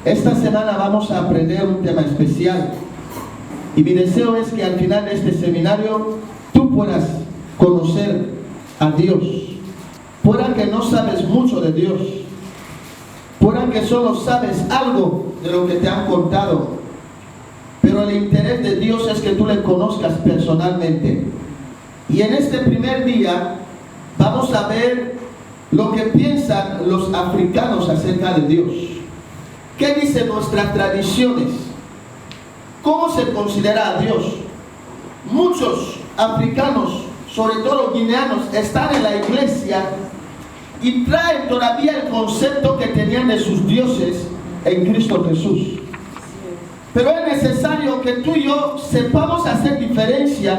Esta semana vamos a aprender un tema especial y mi deseo es que al final de este seminario tú puedas conocer a Dios. Pueda que no sabes mucho de Dios, pueda que solo sabes algo de lo que te han contado, pero el interés de Dios es que tú le conozcas personalmente. Y en este primer día vamos a ver lo que piensan los africanos acerca de Dios. ¿Qué dicen nuestras tradiciones? ¿Cómo se considera a Dios? Muchos africanos, sobre todo guineanos, están en la iglesia y traen todavía el concepto que tenían de sus dioses en Cristo Jesús. Pero es necesario que tú y yo sepamos hacer diferencia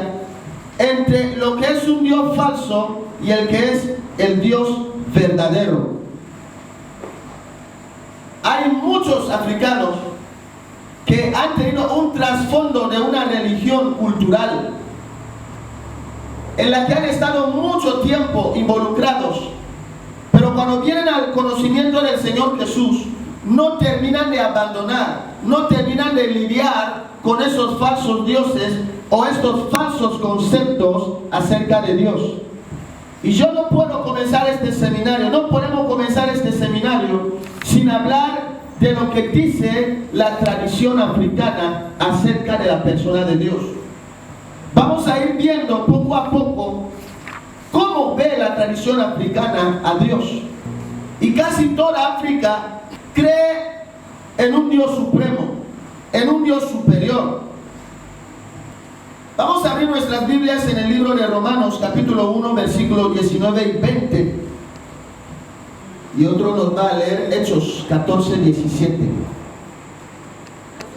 entre lo que es un Dios falso y el que es el Dios verdadero. Hay muchos africanos que han tenido un trasfondo de una religión cultural en la que han estado mucho tiempo involucrados, pero cuando vienen al conocimiento del Señor Jesús no terminan de abandonar, no terminan de lidiar con esos falsos dioses o estos falsos conceptos acerca de Dios. Y yo no puedo comenzar este seminario, no podemos comenzar este seminario sin hablar de lo que dice la tradición africana acerca de la persona de Dios. Vamos a ir viendo poco a poco cómo ve la tradición africana a Dios. Y casi toda África cree en un Dios supremo, en un Dios superior. Vamos a abrir nuestras Biblias en el libro de Romanos, capítulo 1, versículos 19 y 20. Y otro nos va a leer Hechos 14, 17. Así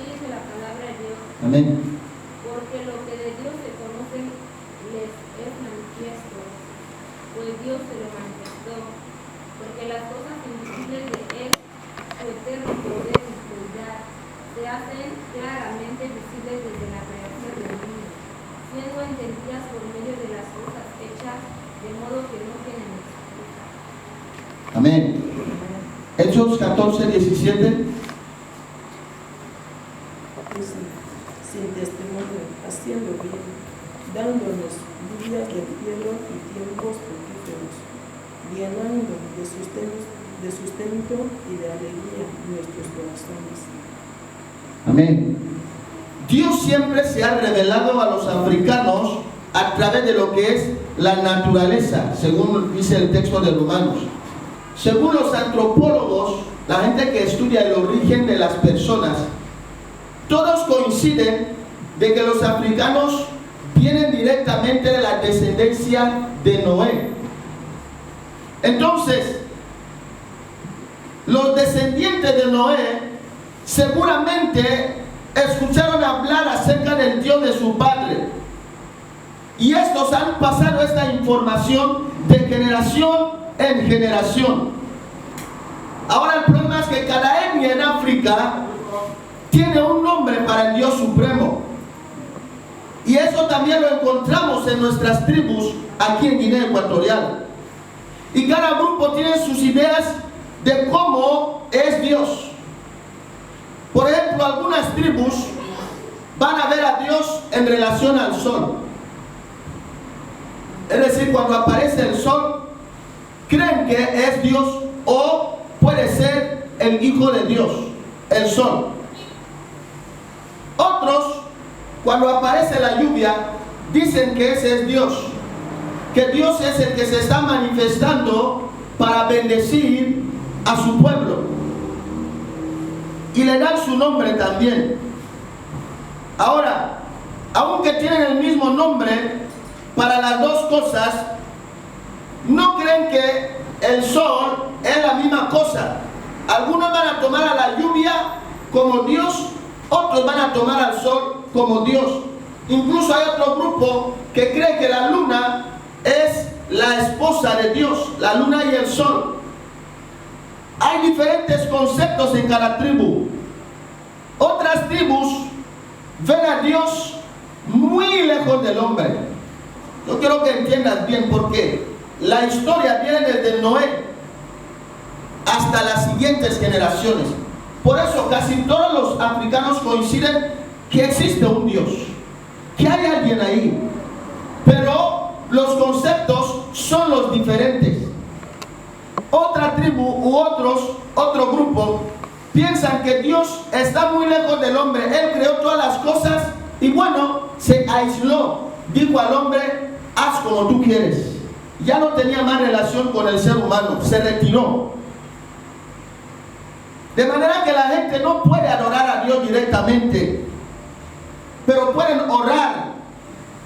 dice la palabra de Dios. Amén. Porque lo que de Dios se conoce les es manifiesto, pues Dios se lo manifestó. Porque las cosas invisibles de Él, su eterno poder y autoridad, se hacen claramente visibles desde la creación del mundo, siendo entendidas por medio de las cosas hechas, de modo que no tienen excusa. Amén. Hechos 14, 17. Sin testimonio, haciendo bien, dándonos días de cielo y tiempos fructíferos, llenando de sustento y de alegría nuestros corazones. Amén. Dios siempre se ha revelado a los africanos a través de lo que es la naturaleza, según dice el texto de Romanos. Según los antropólogos, la gente que estudia el origen de las personas, todos coinciden de que los africanos vienen directamente de la descendencia de Noé. Entonces, los descendientes de Noé seguramente escucharon hablar acerca del Dios de su padre. Y estos han pasado esta información de generación en generación. Ahora el problema es que cada etnia en África tiene un nombre para el Dios supremo. Y eso también lo encontramos en nuestras tribus aquí en Guinea Ecuatorial. Y cada grupo tiene sus ideas de cómo es Dios. Por ejemplo, algunas tribus van a ver a Dios en relación al sol. Es decir, cuando aparece el sol, creen que es Dios o puede ser el Hijo de Dios, el sol. Otros, cuando aparece la lluvia, dicen que ese es Dios, que Dios es el que se está manifestando para bendecir a su pueblo. Y le dan su nombre también. Ahora, aunque tienen el mismo nombre para las dos cosas, no creen que el sol es la misma cosa. Algunos van a tomar a la lluvia como Dios, otros van a tomar al sol como Dios. Incluso hay otro grupo que cree que la luna es la esposa de Dios, la luna y el sol. Hay diferentes conceptos en cada tribu. Otras tribus ven a Dios muy lejos del hombre. Yo quiero que entiendas bien por qué. La historia viene desde Noé hasta las siguientes generaciones. Por eso casi todos los africanos coinciden que existe un Dios, que hay alguien ahí, pero los conceptos son los diferentes. Otra tribu u otro grupo piensan que Dios está muy lejos del hombre. Él creó todas las cosas y bueno, se aisló. Dijo al hombre, haz como tú quieres. Ya no tenía más relación con el ser humano, se retiró. De manera que la gente no puede adorar a Dios directamente, pero pueden orar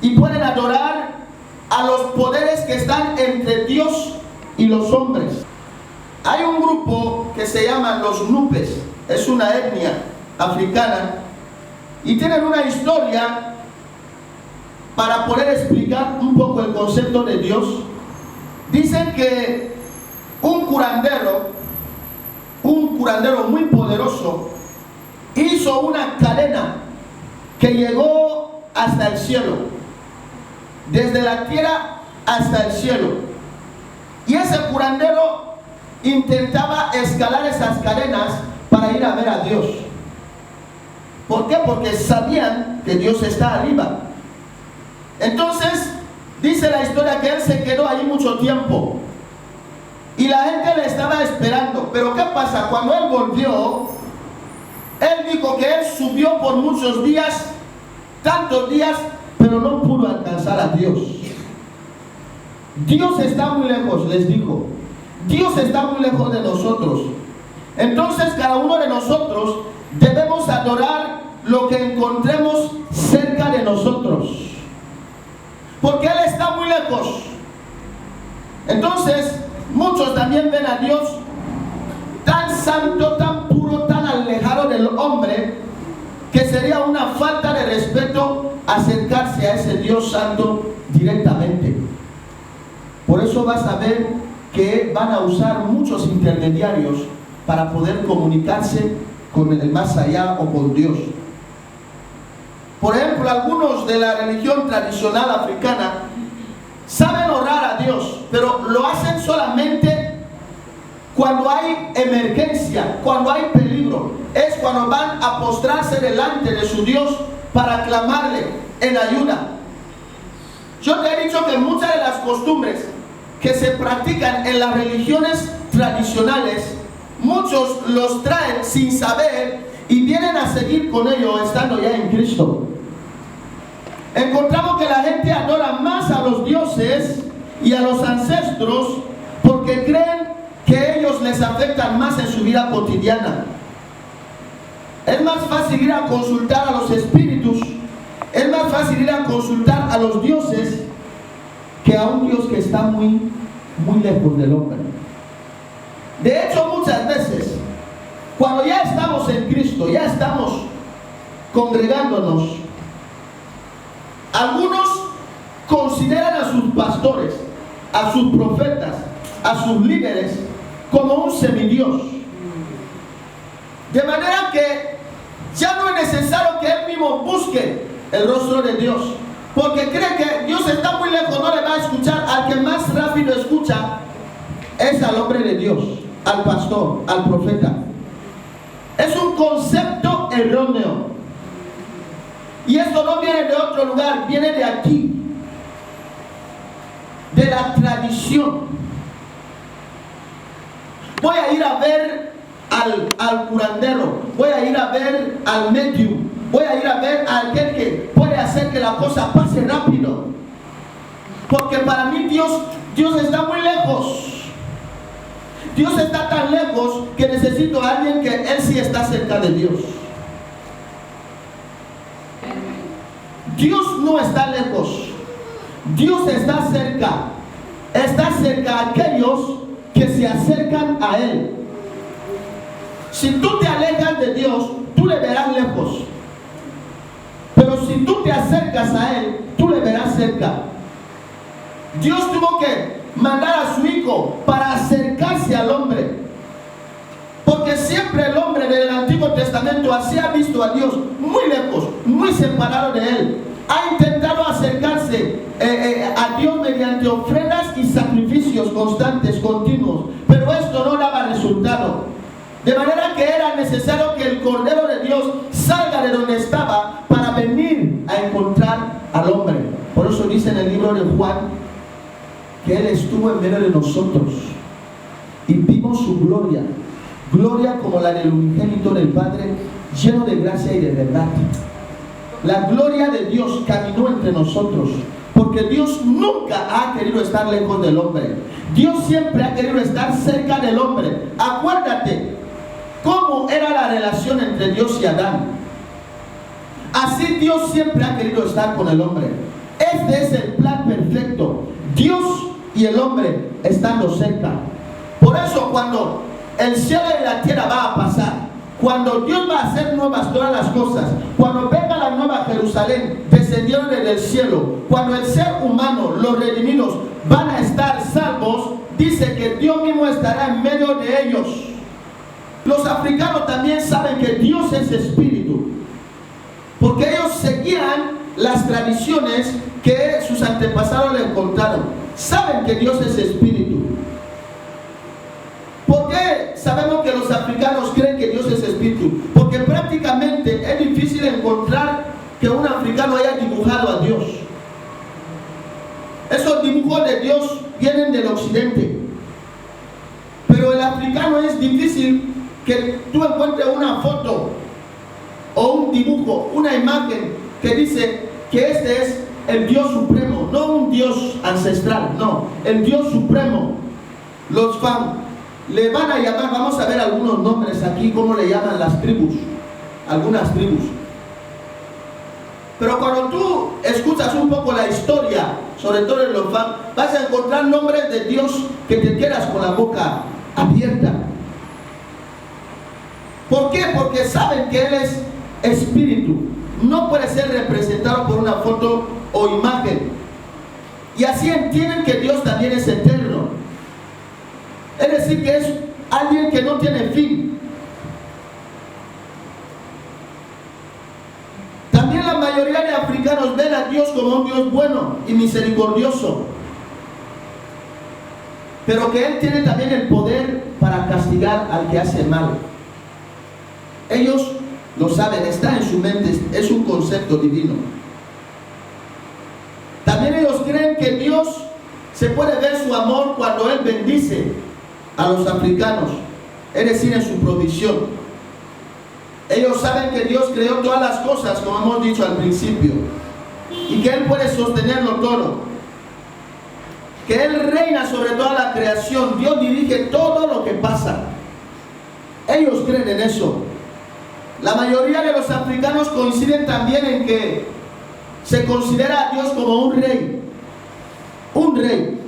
y pueden adorar a los poderes que están entre Dios y los hombres. Hay un grupo que se llama los Nupes, es una etnia africana y tienen una historia para poder explicar un poco el concepto de Dios. Dicen que un curandero muy poderoso hizo una cadena que llegó hasta el cielo, desde la tierra hasta el cielo, y ese curandero intentaba escalar esas cadenas para ir a ver a Dios. ¿Por qué? Porque sabían que Dios está arriba. Entonces dice la historia que él se quedó allí mucho tiempo y la gente le estaba esperando. Pero ¿qué pasa? Cuando él volvió, él dijo que él subió por muchos días, tantos días, pero no pudo alcanzar a Dios. Dios está muy lejos, les dijo. Dios está muy lejos de nosotros. Entonces cada uno de nosotros debemos adorar lo que encontremos cerca de nosotros, porque Él está muy lejos. Entonces muchos también ven a Dios tan santo, tan puro, tan alejado del hombre, que sería una falta de respeto acercarse a ese Dios santo directamente. Por eso vas a ver que van a usar muchos intermediarios para poder comunicarse con el más allá o con Dios. Por ejemplo, algunos de la religión tradicional africana saben orar a Dios, pero lo hacen solamente cuando hay emergencia, cuando hay peligro. Es cuando van a postrarse delante de su Dios para clamarle en ayuda. Yo te he dicho que muchas de las costumbres que se practican en las religiones tradicionales, muchos los traen sin saber y vienen a seguir con ello estando ya en Cristo. Encontramos que la gente adora más a los dioses y a los ancestros porque creen que ellos les afectan más en su vida cotidiana. Es más fácil ir a consultar a los espíritus, es más fácil ir a consultar a los dioses que a un Dios que está muy, muy lejos del hombre. De hecho, muchas veces, cuando ya estamos en Cristo, ya estamos congregándonos, algunos consideran a sus pastores, a sus profetas, a sus líderes como un semidios. De manera que ya no es necesario que él mismo busque el rostro de Dios, porque cree que Dios está muy lejos, no le va a escuchar. Al que más rápido escucha es al hombre de Dios, al pastor, al profeta. Es un concepto erróneo. Y esto no viene de otro lugar, viene de aquí, de la tradición. Voy a ir a ver al curandero, voy a ir a ver al medium, voy a ir a ver a aquel que puede hacer que la cosa pase rápido. Porque para mí Dios está muy lejos. Dios está tan lejos que necesito a alguien que Él sí está cerca de Dios. Dios no está lejos. Dios está cerca. Está cerca a aquellos que se acercan a Él. Si tú te alejas de Dios, tú le verás lejos. Pero si tú te acercas a Él, tú le verás cerca. Dios tuvo que mandar a su Hijo para acercarse al hombre. Porque siempre el hombre del Antiguo Testamento así ha visto a Dios muy lejos, muy separado de Él. Ha intentado acercarse a Dios mediante ofrendas y sacrificios constantes, continuos. Pero esto no daba resultado. De manera que era necesario que el Cordero de Dios salga de donde estaba para venir a encontrar al hombre. Por eso dice en el libro de Juan que Él estuvo en medio de nosotros y vimos su gloria, gloria como la del unigénito del Padre, lleno de gracia y de verdad. La gloria de Dios caminó entre nosotros, porque Dios nunca ha querido estar lejos del hombre. Dios siempre ha querido estar cerca del hombre. Acuérdate cómo era la relación entre Dios y Adán. Así Dios siempre ha querido estar con el hombre. Este es el plan perfecto. Dios y el hombre estando cerca. Por eso cuando el cielo y la tierra va a pasar, cuando Dios va a hacer nuevas todas las cosas, cuando venga la nueva Jerusalén descendiendo desde el cielo, cuando el ser humano, los redimidos, van a estar salvos, dice que Dios mismo estará en medio de ellos. Los africanos también saben que Dios es espíritu, porque ellos seguían las tradiciones que sus antepasados le encontraron. Saben que Dios es espíritu. ¿Por qué sabemos que los africanos creen que Dios es espíritu? Porque prácticamente es difícil encontrar que un africano haya dibujado a Dios. Esos dibujos de Dios vienen del occidente. Pero el africano es difícil que tú encuentres una foto o un dibujo, una imagen que dice que este es el Dios supremo, no un Dios ancestral, no, el Dios supremo. Los le van a llamar, vamos a ver algunos nombres aquí, cómo le llaman las tribus, algunas tribus. Pero cuando tú escuchas un poco la historia, sobre todo en los Fam, vas a encontrar nombres de Dios que te quedas con la boca abierta. ¿Por qué? Porque saben que Él es espíritu. No puede ser representado por una foto o imagen. Y así entienden que Dios también es eterno. Es decir, que es alguien que no tiene fin. También la mayoría de africanos ven a Dios como un Dios bueno y misericordioso, pero que Él tiene también el poder para castigar al que hace mal. Ellos lo saben, está en su mente, es un concepto divino. También ellos creen que Dios se puede ver su amor cuando Él bendice a los africanos, es decir, en su provisión. Ellos saben que Dios creó todas las cosas, como hemos dicho al principio, y que Él puede sostenerlo todo, que Él reina sobre toda la creación. Dios dirige todo lo que pasa. Ellos creen en eso. La mayoría de los africanos coinciden también en que se considera a Dios como un rey. Un rey.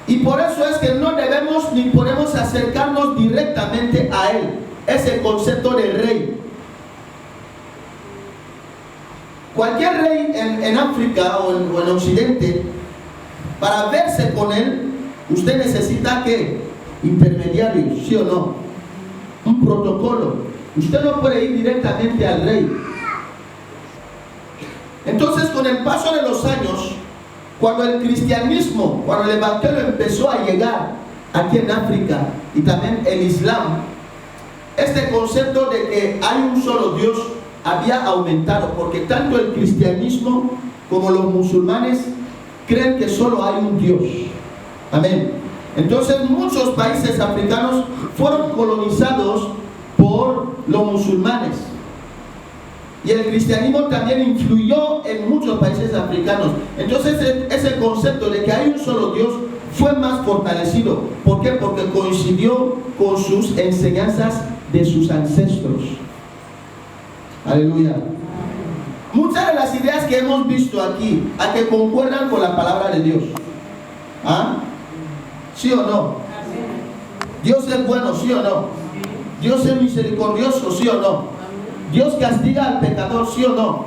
Y por eso es que no debemos ni podemos acercarnos directamente a Él. Ese concepto de rey. Cualquier rey en África o en Occidente, para verse con Él, usted necesita ¿qué? Intermediarios, ¿sí o no? Un protocolo. Usted no puede ir directamente al rey. Entonces, con el paso de los años, cuando el cristianismo, cuando el evangelio empezó a llegar aquí en África, y también el Islam, este concepto de que hay un solo Dios había aumentado, porque tanto el cristianismo como los musulmanes creen que solo hay un Dios. Amén. Entonces muchos países africanos fueron colonizados por los musulmanes. Y el cristianismo también influyó en muchos países africanos. Entonces ese concepto de que hay un solo Dios fue más fortalecido. ¿Por qué? Porque coincidió con sus enseñanzas de sus ancestros. Aleluya. Muchas de las ideas que hemos visto aquí, a que concuerdan con la palabra de Dios. ¿Ah? ¿Sí o no? Dios es bueno, ¿sí o no? Dios es misericordioso, ¿sí o no? Dios castiga al pecador, ¿sí o no?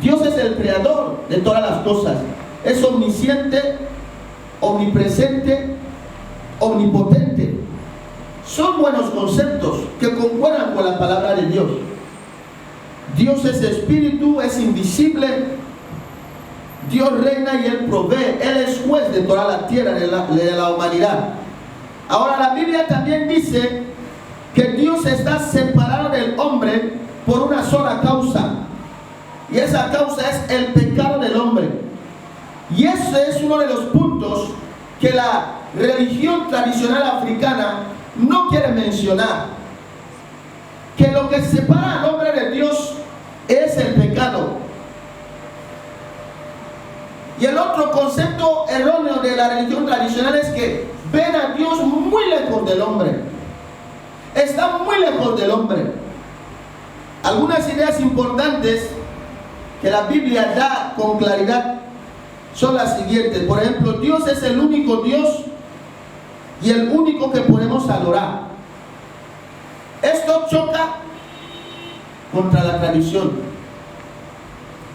Dios es el creador de todas las cosas. Es omnisciente, omnipresente, omnipotente. Son buenos conceptos que concuerdan con la palabra de Dios. Dios es espíritu, es invisible. Dios reina y Él provee. Él es juez de toda la tierra, de la humanidad. Ahora la Biblia también dice que Dios está separado del hombre por una sola causa. Y esa causa es el pecado del hombre. Y ese es uno de los puntos que la religión tradicional africana no quiere mencionar. Que lo que separa al hombre de Dios es el pecado. Y el otro concepto erróneo de la religión tradicional es que ven a Dios muy lejos del hombre. Está muy lejos del hombre. Algunas ideas importantes que la Biblia da con claridad son las siguientes. Por ejemplo, Dios es el único Dios y el único que podemos adorar. Esto choca contra la tradición,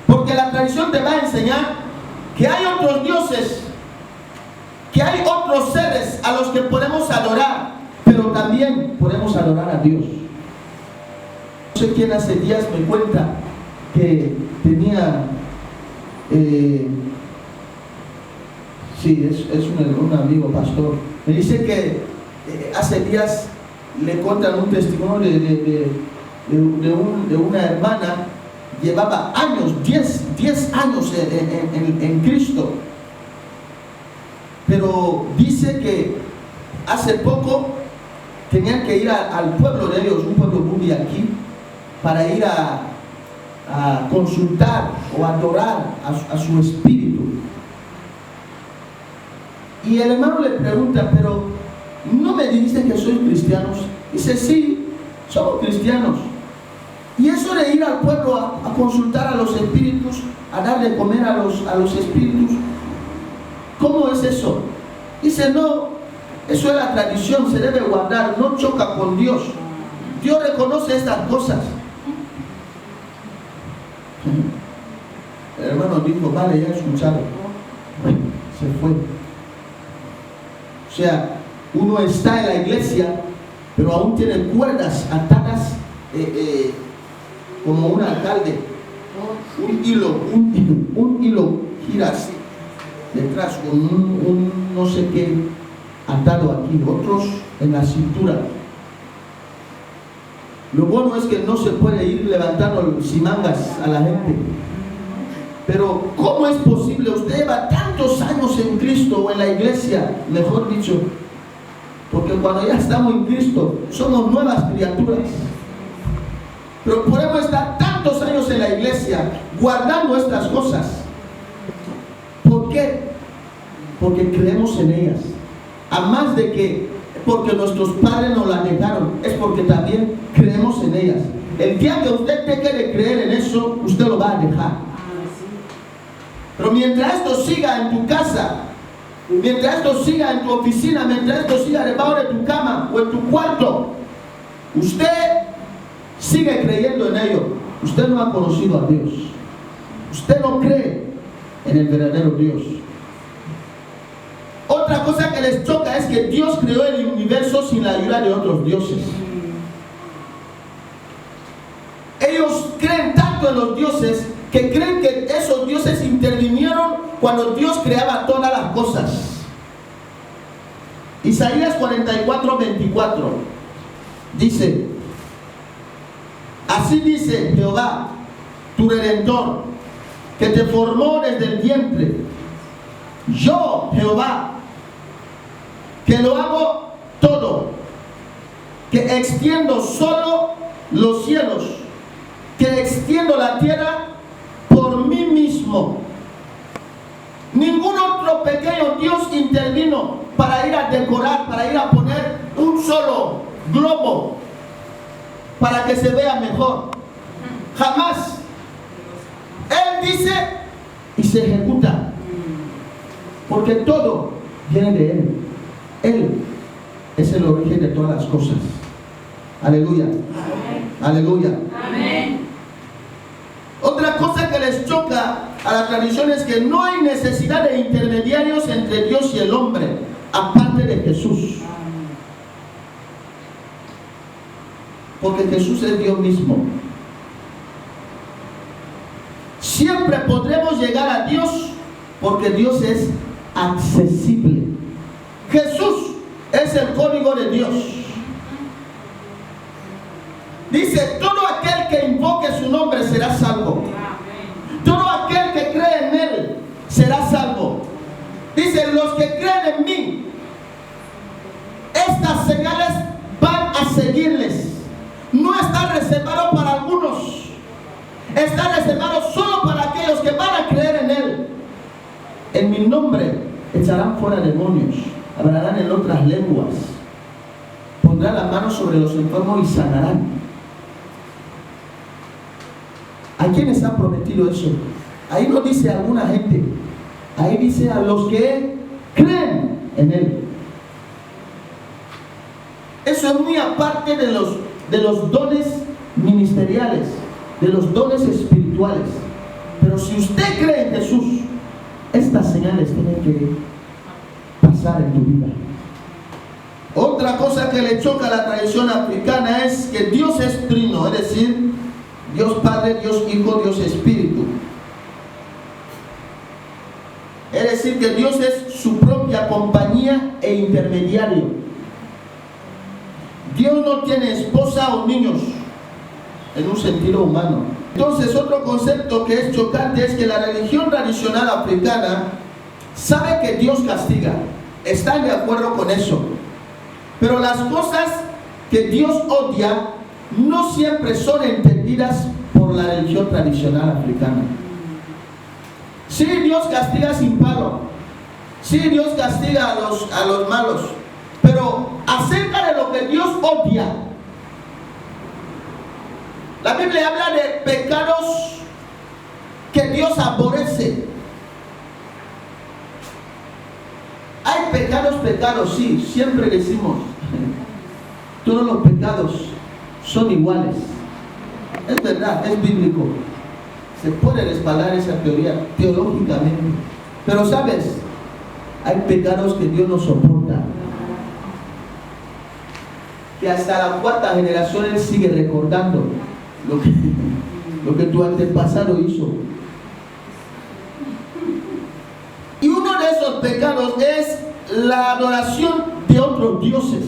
porque la tradición te va a enseñar que hay otros dioses, que hay otros seres a los que podemos adorar, pero también podemos adorar a Dios. No sé quién hace días me cuenta que tenía es un amigo pastor. Me dice que hace días le cuentan un testimonio de una hermana. Llevaba años, 10 años en Cristo. Pero dice que hace poco tenían que ir al pueblo de ellos, un pueblo muy aquí, para ir a consultar o adorar a su espíritu. Y el hermano le pregunta, pero ¿no me dijiste que sois cristianos? Dice, sí, somos cristianos. Y eso de ir al pueblo a consultar a los espíritus, a dar de comer a los espíritus, ¿cómo es eso? Dice, no, eso es la tradición, se debe guardar, no choca con Dios. Dios reconoce estas cosas. El hermano dijo, vale, ya he escuchado. Bueno, se fue. O sea, uno está en la iglesia, pero aún tiene cuerdas atadas como un alcalde. Un hilo gira así detrás con un no sé qué atado aquí, otros en la cintura. Lo bueno es que no se puede ir levantando simangas a la gente. Pero ¿cómo es posible? Usted lleva tantos años en Cristo o en la iglesia, mejor dicho, porque cuando ya estamos en Cristo somos nuevas criaturas. Pero podemos estar tantos años en la iglesia guardando estas cosas. ¿Por qué? Porque creemos en ellas. A más de que porque nuestros padres nos las dejaron, es porque también creemos en ellas. El día que usted deje de creer en eso, usted lo va a dejar. Pero mientras esto siga en tu casa, mientras esto siga en tu oficina, mientras esto siga debajo de tu cama o en tu cuarto, usted sigue creyendo en ello. Usted no ha conocido a Dios. Usted no cree en el verdadero Dios. Otra cosa que les choca es que Dios creó el universo sin la ayuda de otros dioses. Ellos creen tanto en los dioses que creen que esos dioses intervinieron cuando Dios creaba todas las cosas. Isaías 44:24 dice: así dice Jehová, tu Redentor, que te formó desde el vientre. Yo, Jehová, que lo hago todo, que extiendo solo los cielos, que extiendo la tierra por mí mismo. Ningún otro pequeño Dios intervino para ir a decorar, para ir a poner un solo globo para que se vea mejor. Jamás. Él dice y se ejecuta, porque todo viene de Él. Él es el origen de todas las cosas. Aleluya. Amén. Aleluya. Amén. Otra cosa que les choca a la tradición es que no hay necesidad de intermediarios entre Dios y el hombre, aparte de Jesús. Porque Jesús es Dios mismo. Siempre podremos llegar a Dios porque Dios es accesible. Jesús es es el código de Dios. Dice, todo aquel que invoque su nombre será salvo. Todo aquel que cree en Él será salvo. Dice, los que creen en mí, estas señales van a seguirles. No está reservado para algunos. Está reservado solo para aquellos que van a creer en Él. En mi nombre echarán fuera demonios, hablarán en otras lenguas, pondrán las manos sobre los enfermos y sanarán. ¿A quiénes ha prometido eso? Ahí no dice a alguna gente, ahí dice a los que creen en Él. Eso es muy aparte de los dones ministeriales, de los dones espirituales. Pero si usted cree en Jesús, estas señales tienen que pasar en tu vida. Otra cosa que le choca a la tradición africana es que Dios es trino, es decir, Dios Padre, Dios Hijo, Dios Espíritu. Es decir, que Dios es su propia compañía e intermediario. Dios no tiene esposa o niños en un sentido humano. Entonces, otro concepto que es chocante es que la religión tradicional africana sabe que Dios castiga. Están de acuerdo con eso. Pero las cosas que Dios odia no siempre son entendidas por la religión tradicional africana. Sí, Dios castiga sin palo. Sí, Dios castiga a los malos. Pero acerca de lo que Dios odia, la Biblia habla de pecados que Dios aborrece. Hay pecados, sí, siempre decimos, todos los pecados son iguales. Es verdad, es bíblico. Se puede respaldar esa teoría teológicamente. Pero sabes, hay pecados que Dios no soporta. Que hasta la cuarta generación Él sigue recordando lo que tu antepasado hizo. Y uno de esos pecados es la adoración de otros dioses.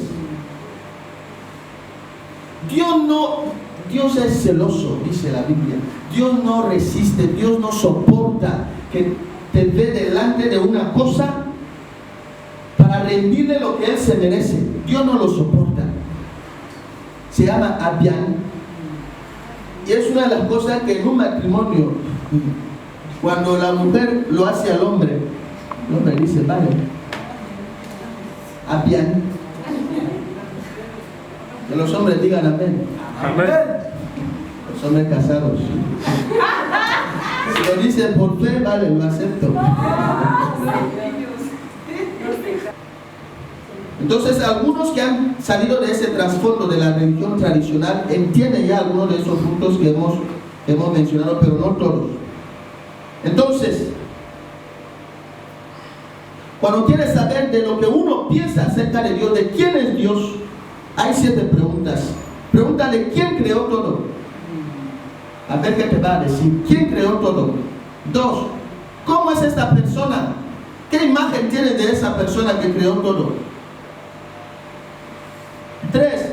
Dios es celoso, dice la Biblia. Dios no resiste, Dios no soporta que te ve delante de una cosa para rendirle lo que Él se merece. Dios no lo soporta. Se llama Abián. Y es una de las cosas que en un matrimonio, cuando la mujer lo hace al hombre, el hombre dice, vale, Abián. Que los hombres digan amén. Amén. Los hombres casados. Si lo dicen por fe, vale, lo acepto. Entonces, algunos que han salido de ese trasfondo de la religión tradicional entienden ya algunos de esos puntos que hemos mencionado, pero no todos. Entonces, cuando quieres saber de lo que uno piensa acerca de Dios, de quién es Dios, hay 7 preguntas. Pregúntale, ¿quién creó todo? A ver qué te va a decir. ¿Quién creó todo? 2. ¿Cómo es esta persona? ¿Qué imagen tienes de esa persona que creó todo? 3.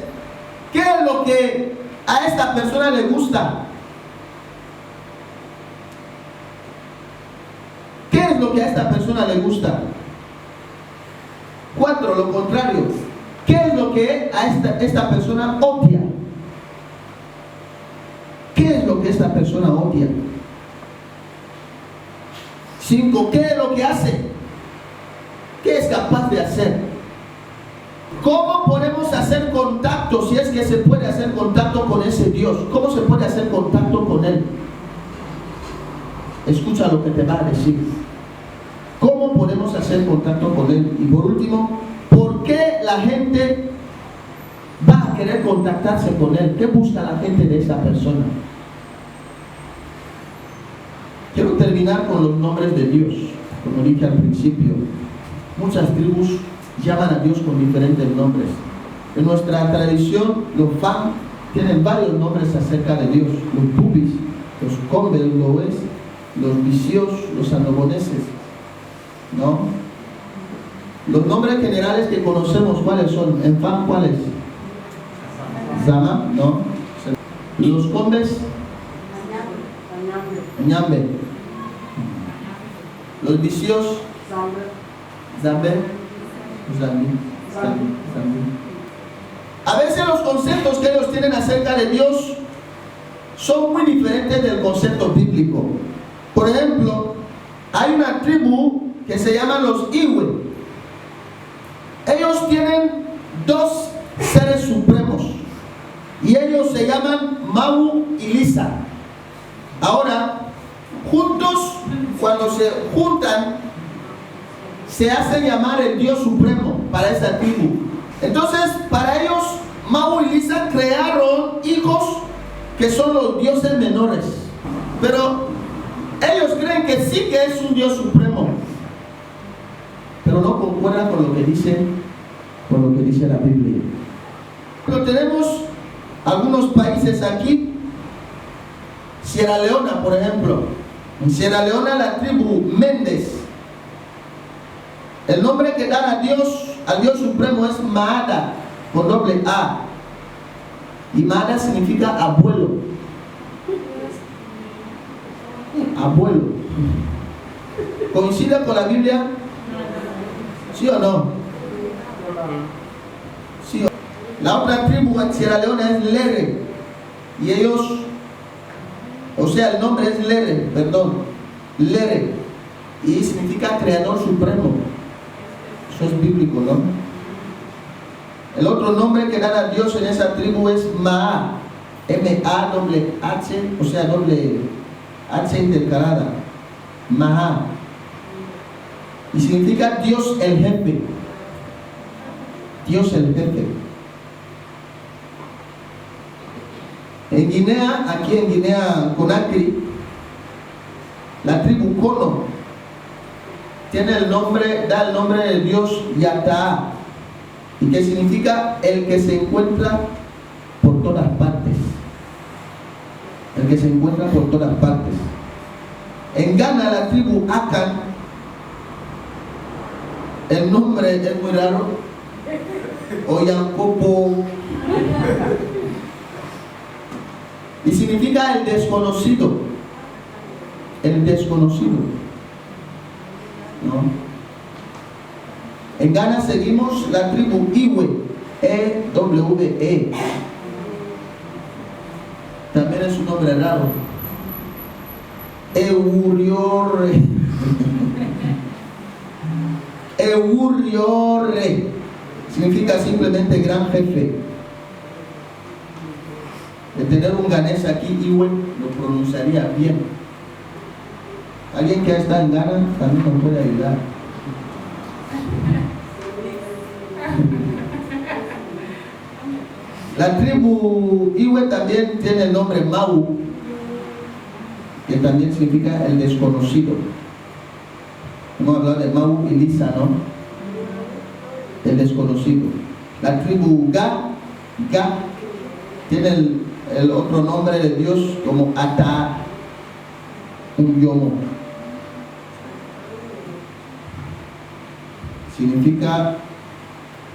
¿Qué es lo que a esta persona le gusta? ¿Qué es lo que a esta persona le gusta? 4. Lo contrario. ¿Qué es lo que a esta persona odia? ¿Qué es lo que esta persona odia? 5. ¿Qué es lo que hace? ¿Qué es capaz de hacer? ¿Cómo podemos hacer contacto, si es que se puede hacer contacto con ese Dios? ¿Cómo se puede hacer contacto con Él? Escucha lo que te va a decir. ¿Cómo podemos hacer contacto con Él? Y por último, ¿por qué la gente va a querer contactarse con Él? ¿Qué busca la gente de esa persona? Quiero terminar con los nombres de Dios. Como dije al principio, muchas tribus llaman a Dios con diferentes nombres. En nuestra tradición, los Fang tienen varios nombres acerca de Dios. Los Bubis, los Congelowes, los Vicios, los Anoboneses, ¿no? Los nombres generales que conocemos, ¿cuáles son? En Fan, ¿cuáles? Zama, ¿no? Los combes, Ñambe. Los vicios, Zambe, Zambi. A veces los conceptos que ellos tienen acerca de Dios son muy diferentes del concepto bíblico. Por ejemplo, hay una tribu que se llama los Iwe. Ellos tienen dos seres supremos y ellos se llaman Mau y Lisa. Ahora, juntos, cuando se juntan, se hacen llamar el Dios supremo para esa tribu. Entonces, para ellos, Mau y Lisa crearon hijos que son los dioses menores. Pero ellos creen que sí que es un Dios supremo, pero no concuerda con lo que dice la Biblia. Pero tenemos algunos países aquí, Sierra Leona, por ejemplo. En Sierra Leona, la tribu Méndez, el nombre que dan al Dios supremo es Maada, con doble A. Y Maada significa abuelo. Abuelo. ¿Coincide con la Biblia? ¿Sí o no? Sí. La otra tribu en Sierra Leona es Lere. Y ellos, o sea, el nombre es Lere, Lere. Y significa creador supremo. Eso es bíblico, ¿no? El otro nombre que dan a Dios en esa tribu es Maa. M-A-H, o sea, doble H intercalada. Maha. Y significa Dios el jefe. Dios el jefe. En Guinea, aquí en Guinea Conakry, la tribu Kono tiene el nombre, da el nombre de Dios Yataa, y que significa el que se encuentra por todas partes. El que se encuentra por todas partes. En Ghana, la tribu Akan, el nombre es muy raro, Oyankopo, y significa el desconocido. El desconocido, ¿no? En Ghana seguimos la tribu Iwe, E-W-E. También es un nombre raro. Euriore. Euriore significa simplemente gran jefe. De tener un ganés aquí, Iwe, lo pronunciaría bien. Alguien que está en Ghana también nos puede ayudar. La tribu Iwe también tiene el nombre Mau, que también significa el desconocido. Hemos hablado de Mau y Lisa, ¿no? El desconocido. La tribu Ga tiene el otro nombre de Dios como Ata, un yomo. Significa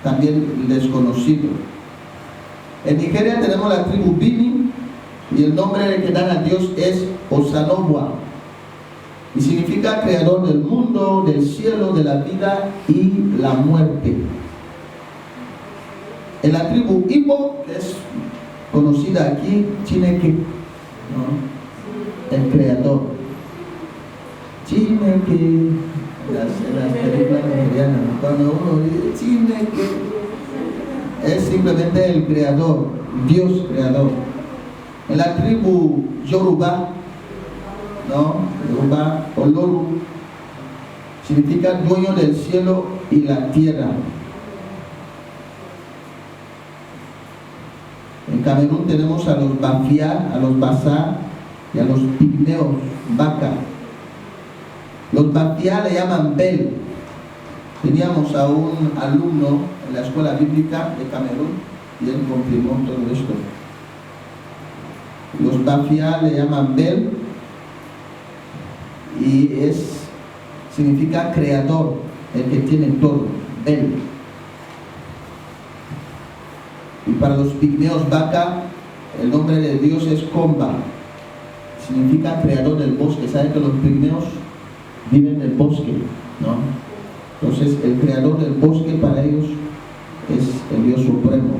también el desconocido. En Nigeria tenemos la tribu Bini y el nombre que dan a Dios es Osanobua y significa creador del mundo, del cielo, de la vida y la muerte. En la tribu Igbo, que es conocida aquí, Chineke, ¿no? El creador. Chineke, las películas nigerianas, cuando uno dice Chineke, es simplemente el creador, Dios creador. En la tribu Yoruba, ¿no? Yoruba o Loru significa dueño del cielo y la tierra. En Camerún tenemos a los Bafia, a los Basa y a los Pigmeos, Baka. Los Bafia le llaman Bel. Teníamos a un alumno en la escuela bíblica de Camerún y él confirmó todo esto. Los Bafia le llaman Bel y significa creador, el que tiene todo. él. Y para los pigmeos vaca, el nombre de Dios es Comba, significa creador del bosque. ¿Saben que los pigmeos viven en el bosque? ¿No? Entonces el creador del bosque para ellos es el Dios supremo.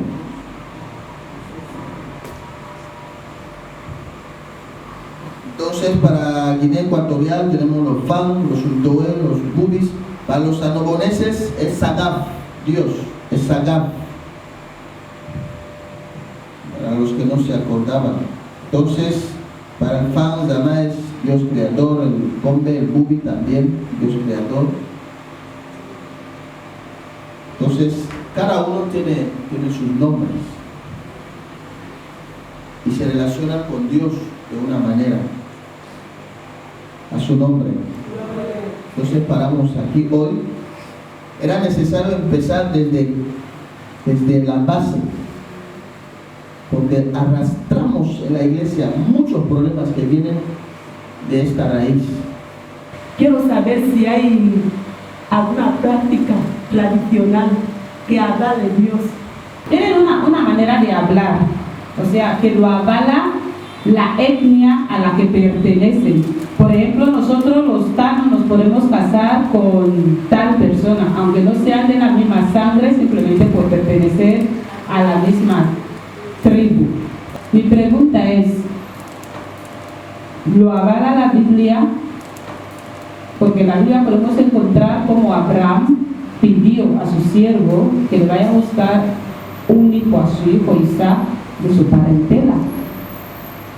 Entonces para Guinea Ecuatorial tenemos los Fang, los Ultoe, los Bubis. Para los anoboneses es Sagab, Dios, es Sagab. Para los que no se acordaban. Entonces para el Fang, Dama es Dios creador, el Combe, el Bubi también, Dios creador. Entonces cada uno tiene sus nombres y se relaciona con Dios de una manera, a su nombre. Entonces paramos aquí hoy. Era necesario empezar desde la base, porque arrastramos en la iglesia muchos problemas que vienen de esta raíz. Quiero saber si hay alguna práctica tradicional que habla de Dios. Tienen una manera de hablar, o sea, que lo avala la etnia a la que pertenecen. Por ejemplo, nosotros los tanos nos podemos casar con tal persona, aunque no sean de la misma sangre, simplemente por pertenecer a la misma tribu. Mi pregunta es, ¿lo avala la Biblia? Porque en la Biblia podemos encontrar como Abraham pidió a su siervo que le vaya a buscar un hijo a su hijo Isaac de su parentela.